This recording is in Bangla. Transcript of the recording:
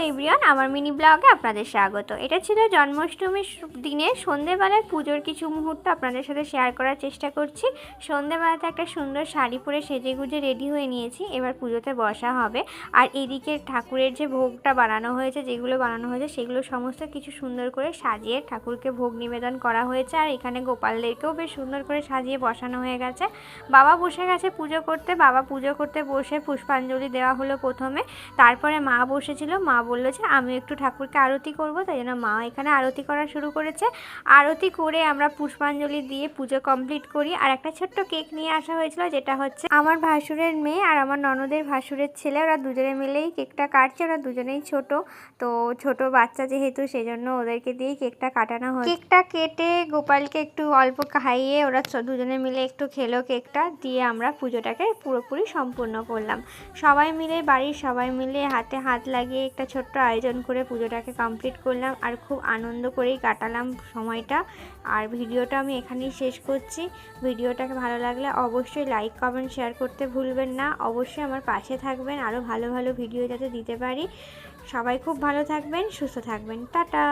এভরিওয়ান, আমার মিনি ব্লগে আপনাদের স্বাগত। এটা ছিল জন্মাষ্টমীর দিনে সন্ধেবেলার পুজোর কিছু মুহূর্ত আপনাদের সাথে শেয়ার করার চেষ্টা করছি। সন্ধেবেলাতে একটা সুন্দর শাড়ি পরে সেজেগুজে রেডি হয়ে নিয়েছি, এবার পুজোতে বসা হবে। আর এদিকে ঠাকুরের যে ভোগটা বানানো হয়েছে, যেগুলো বানানো হয়েছে সেগুলো সমস্ত কিছু সুন্দর করে সাজিয়ে ঠাকুরকে ভোগ নিবেদন করা হয়েছে। আর এখানে গোপালদেরকেও বেশ সুন্দর করে সাজিয়ে বসানো হয়ে গেছে। বাবা বসে গেছে পুজো করতে। বাবা পুজো করতে বসে পুষ্পাঞ্জলি দেওয়া হলো প্রথমে, তারপরে মা বসেছিল। মা বললো যে আমি একটু ঠাকুরকে আরতি করব, তাই জন্য মা এখানে আরতি করা শুরু করেছে। আরতি করে আমরা পুষ্পাঞ্জলি দিয়ে পুজো কমপ্লিট করি। আর একটা ছোট্ট কেক নিয়ে আসা হয়েছিল, যেটা হচ্ছে আমার ভাসুরের মেয়ে আর আমার ননদের ভাসুরের ছেলে, ওরা দুজনে মিলেই কেকটা কাটছে। ওরা দুজনেই ছোট, তো ছোট বাচ্চা যেহেতু সেই জন্য ওদেরকে দিয়েই কেকটা কাটানো হয়। কেকটা কেটে গোপালকে একটু অল্প খাইয়ে ওরা দুজনে মিলে একটু খেলো কেকটা দিয়ে, আমরা পুজোটাকে পুরোপুরি সম্পূর্ণ করলাম। সবাই মিলে, বাড়ির সবাই মিলে হাতে হাত লাগিয়ে একটা ছোট্ট আয়োজন করে পুজোটাকে কমপ্লিট করলাম। আর খুব আনন্দ করেই কাটালাম সময়টা। আর ভিডিওটা আমি এখানেই শেষ করছি। ভিডিওটাকে ভালো লাগলে অবশ্যই লাইক, কমেন্ট, শেয়ার করতে ভুলবেন না। অবশ্যই আমার পাশে থাকবেন, আরও ভালো ভালো ভিডিও যাতে দিতে পারি। সবাই খুব ভালো থাকবেন, সুস্থ থাকবেন। টাটা।